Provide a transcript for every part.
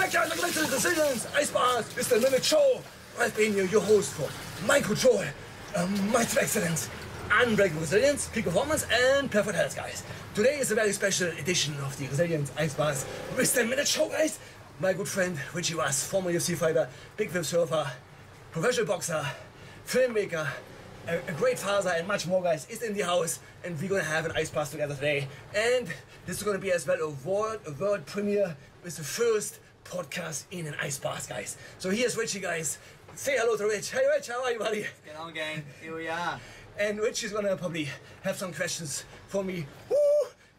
backyard, like to the Brazilians, Ice Bars, Mr. Minute Show. I've been your host for Mind Control, Might Excellence, Unbreakable Resilience, Peak Performance, and Perfect Health, guys. Today is a very special edition of the Resilience Ice Bars Mr. Minute Show, guys. My good friend Richie was former UFC fighter, big wave surfer, professional boxer, filmmaker, a great father, and much more, guys, is in the house, and we're gonna have an ice bath together today. And this is gonna be as well a world premiere with the first podcast in an ice bath, guys. So here's Richie, guys. Say hello to Rich. Hey Rich, how are you, buddy? What's going on, gang? Here we are. And Rich is gonna probably have some questions for me. Woo!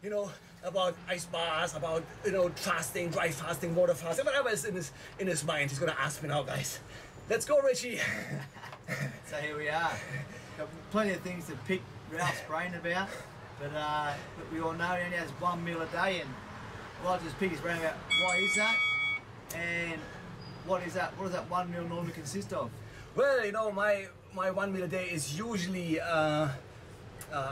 You know, about ice baths, about, you know, fasting, dry fasting, water fasting, whatever is in his mind. He's gonna ask me now, guys. Let's go, Richie. So here we are. Got plenty of things to pick Ralph's brain about, but we all know he only has one meal a day, and I'd like to just pick his brain about why is that, and what is that? What does that one meal normally consist of? Well, you know, my 1 meal a day is usually I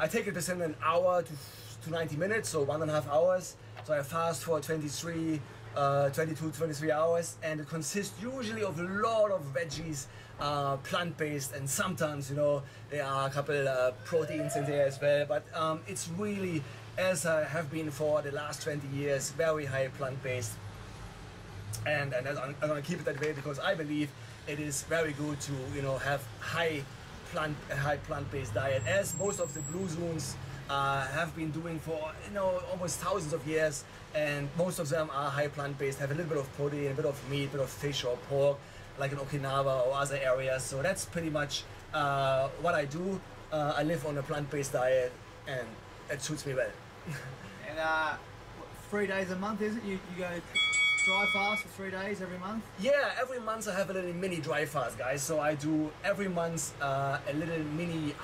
take it within an hour to 90 minutes, so 1.5 hours. So I fast for 22, 23 hours, and it consists usually of a lot of veggies, plant-based, and sometimes, you know, there are a couple proteins in there as well, but it's really, as I have been for the last 20 years, very high plant-based, and I'm gonna keep it that way because I believe it is very good to, you know, have high plant-based diet, as most of the blue zones have been doing for, you know, almost thousands of years, and most of them are high plant-based, have a little bit of protein, a bit of meat, a bit of fish or pork, like in Okinawa or other areas. So that's pretty much what I do. I live on a plant-based diet, and it suits me well. And 3 days a month, is it? You go dry fast for 3 days every month? Yeah, every month I have a little mini dry fast, guys. So I do every month a little mini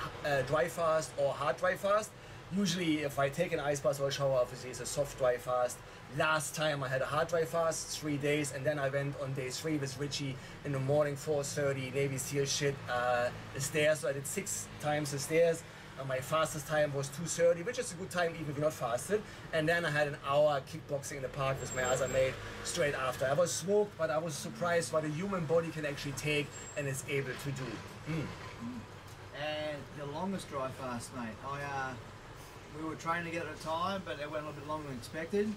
dry fast or hard dry fast. Usually if I take an ice bath or a shower, obviously it's a soft dry fast. Last time I had a hard dry fast, 3 days, and then I went on day 3 with Richie in the morning, 4:30, Navy SEAL shit, the stairs. So I did 6 times the stairs. My fastest time was 2:30, which is a good time even if you're not fasted. And then I had an hour kickboxing in the park with my other mate straight after. I was smoked, but I was surprised what a human body can actually take and is able to do. And the longest dry fast, mate. We were training together at a time, but it went a little bit longer than expected.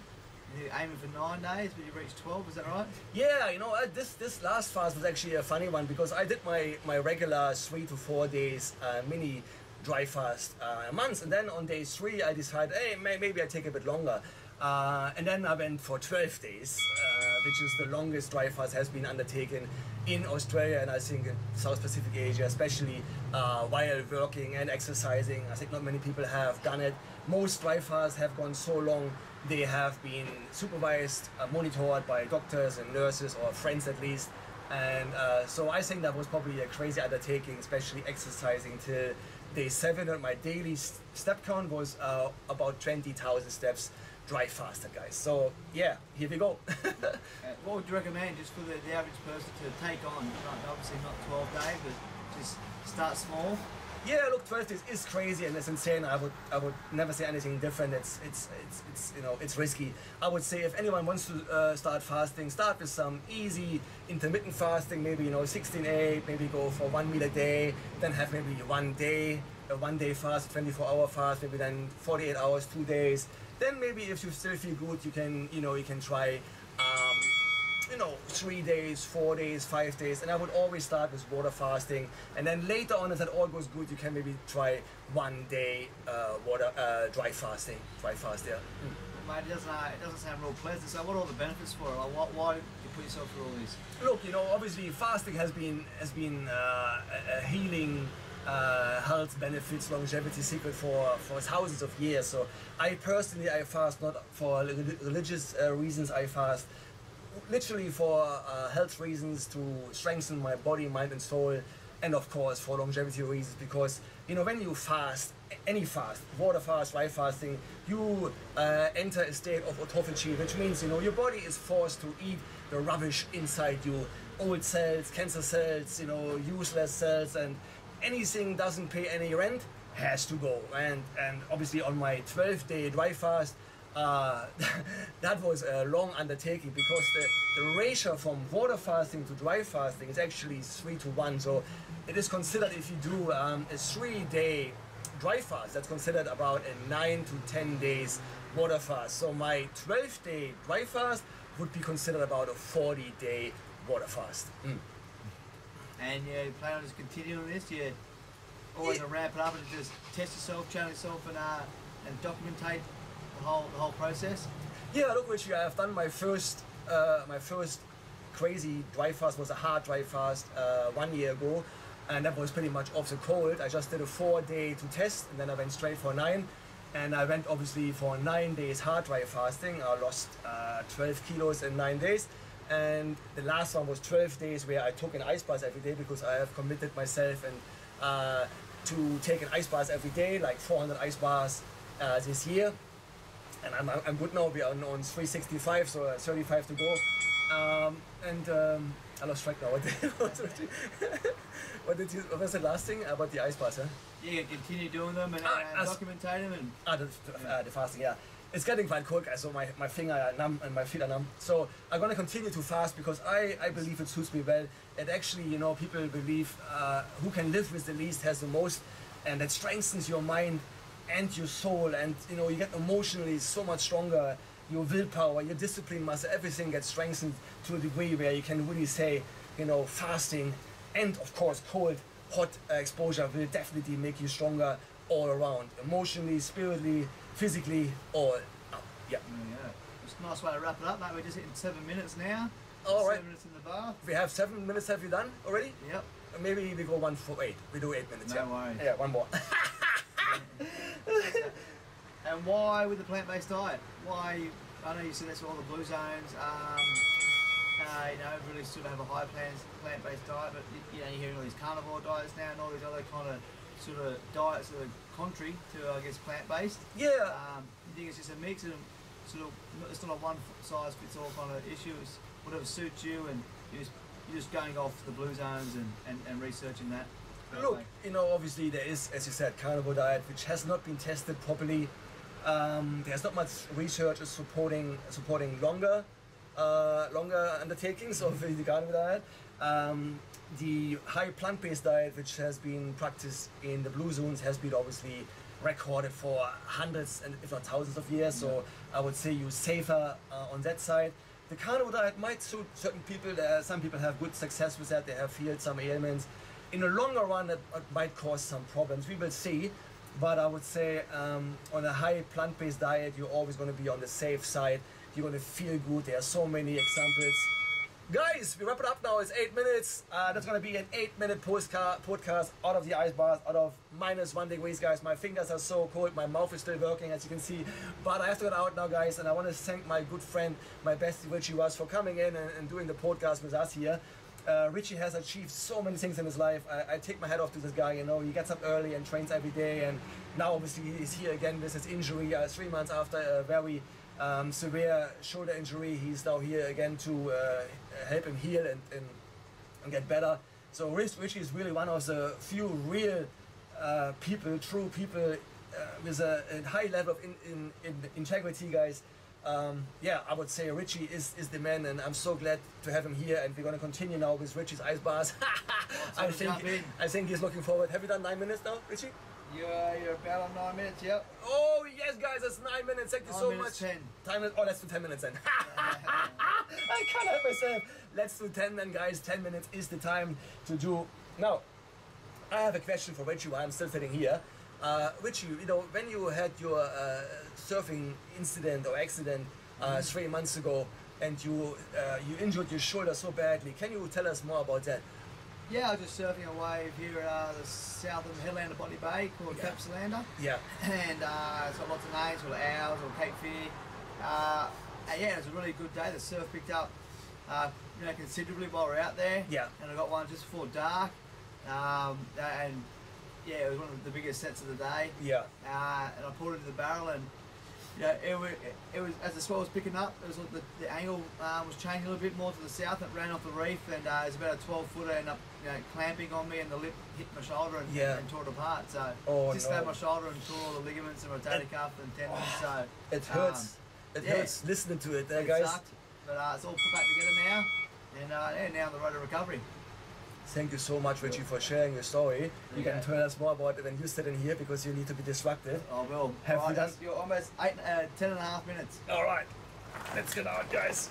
You're aiming for 9 days, but you reached 12, is that right? Yeah, you know, this last fast was actually a funny one because I did my regular 3 to 4 days mini dry fast a month, and then on day 3 I decided, hey, maybe I take a bit longer, and then I went for 12 days, which is the longest dry fast has been undertaken in Australia, and I think in South Pacific Asia, especially while working and exercising. I think not many people have done it. Most dry fasts have gone so long, they have been supervised, monitored by doctors and nurses, or friends at least, and so I think that was probably a crazy undertaking, especially exercising till day 7, and my daily step count was about 20,000 steps dry fasted, guys. So yeah, here we go. What would you recommend just for the average person to take on? Obviously not 12 days, but just start small. Yeah, look, 12 days is crazy and it's insane. I would never say anything different. It's you know, it's risky. I would say if anyone wants to start fasting, start with some easy intermittent fasting. Maybe, you know, 16/8. Maybe go for 1 meal a day. Then have maybe a 1 day fast, 24-hour fast. Maybe then 48 hours, 2 days. Then maybe if you still feel good, you can try 3 days, 4 days, 5 days, and I would always start with water fasting, and then later on, if that all goes good, you can maybe try 1 day dry fast, yeah. Mate, it doesn't sound real pleasant. So what are all the benefits for it? Like, why do you put yourself through all this? Look, you know, obviously fasting has been a healing, health benefits, longevity secret for thousands of years. So I personally fast not for religious reasons. I fast literally for health reasons, to strengthen my body, mind and soul, and of course for longevity reasons, because, you know, when you fast, any fast, water fast, dry fasting, you enter a state of autophagy, which means, you know, your body is forced to eat the rubbish inside you, old cells, cancer cells, you know, useless cells, and anything doesn't pay any rent has to go. And obviously on my 12-day dry fast, that was a long undertaking because the ratio from water fasting to dry fasting is actually 3-to-1. So it is considered, if you do a 3-day dry fast, that's considered about a 9 to 10 days water fast. So my 12-day dry fast would be considered about a 40-day water fast. And you plan on just continuing this? You always gonna ramp it up and just test yourself, challenge yourself, and documentate the whole process? Yeah, look, Richie, I have done my first crazy dry fast. Was a hard dry fast 1 year ago, and that was pretty much off the cold. I just did a 4-day to test, and then I went straight for 9. And I went obviously for 9 days hard dry fasting. I lost 12 kilos in 9 days. And the last one was 12 days where I took an ice bath every day because I have committed myself and to take an ice bath every day, like 400 ice baths this year. And I'm good now. We are on 365, so 35 to go. I lost track now. What was the last thing about the ice baths? Huh? Yeah, continue doing them and documentate them the fasting. Yeah, it's getting quite cold, guys. So my finger are numb and my feet are numb. So I'm gonna continue to fast because I believe it suits me well. And actually, you know, people believe who can live with the least has the most, and that strengthens your mind and your soul, and you know, you get emotionally so much stronger. Your willpower, your discipline muscle, everything gets strengthened to a degree where you can really say, you know, fasting and of course cold, hot exposure will definitely make you stronger all around, emotionally, spiritually, physically, all up. Yeah. Yeah. It's a nice way to wrap it up, mate. We're just hitting 7 minutes now. All right. 7 minutes in the bath. We have 7 minutes. Have you done already? Yep. Maybe we go 1 for 8. We do 8 minutes. No worries. Yeah, one more. And why with the plant-based diet? Why? I know you said that's all the blue zones. You know, really sort of have a high plant-based diet, but you know, you're hearing all these carnivore diets now and all these other kind of sort of diets that are contrary to, I guess, plant-based. Yeah. You think it's just a mix and sort of, it's not a one-size-fits-all kind of issue. It's whatever suits you, and you're just going off the blue zones and researching that. Look, you know, obviously there is, as you said, carnivore diet, which has not been tested properly. There's not much research supporting longer undertakings of the carnivore diet. The high plant-based diet, which has been practiced in the blue zones, has been obviously recorded for hundreds and if not thousands of years. So I would say you're safer on that side. The carnivore diet might suit certain people. Some people have good success with that. They have healed some ailments. In the longer run, that might cause some problems. We will see. But I would say on a high plant-based diet, you're always going to be on the safe side. You're going to feel good. There are so many examples. Guys, we wrap it up now. It's 8 minutes. That's going to be an 8-minute podcast out of the ice bath, out of -1 degrees, guys. My fingers are so cold. My mouth is still working, as you can see. But I have to get out now, guys. And I want to thank my good friend, my bestie, Richie, for coming in and doing the podcast with us here. Richie has achieved so many things in his life. I take my hat off to this guy. You know, he gets up early and trains every day, and now obviously he's here again with his injury 3 months after a very severe shoulder injury. He's now here again to help him heal and get better. So Richie is really one of the few real true people with a high level of integrity, guys. Yeah, I would say Richie is the man, and I'm so glad to have him here. And we're going to continue now with Richie's ice bars. I think he's looking forward. Have you done 9 minutes now, Richie? You're about on 9 minutes, yep. Oh yes, guys, that's 9 minutes. Thank you so much. 10. Oh, let's do 10 minutes then. I can't help myself. Let's do 10 then, guys. 10 minutes is the time to do. Now, I have a question for Richie while I'm still sitting here. Richie, you know, when you had your surfing incident or accident 3 months ago, and you injured your shoulder so badly, can you tell us more about that? Yeah, I was just surfing a wave here at the southern headland of Botany Bay called Facilitator. Yeah. And it's got lots of names, called Owls or Cape Fear. And yeah, it was a really good day. The surf picked up you know, considerably while we were out there. Yeah. And I got one just before dark. And yeah, it was one of the biggest sets of the day. Yeah. And I pulled it into the barrel, and yeah, it was as the swell was picking up, it was like the angle was changing a little bit more to the south. It ran off the reef, and it was about a 12-footer, ended up clamping on me, and the lip hit my shoulder and tore it apart. So dislocated my shoulder and tore all the ligaments and rotator cuff and tendons. So it hurts. It hurts listening to it, it guys. Sucked, but it's all put back together now, and now on the road to recovery. Thank you so much, Richie, for sharing your story. You can tell us more about it when you sit in here because you need to be disruptive. I will. Have we done? You're almost 10.5 minutes. All right, let's get out, guys.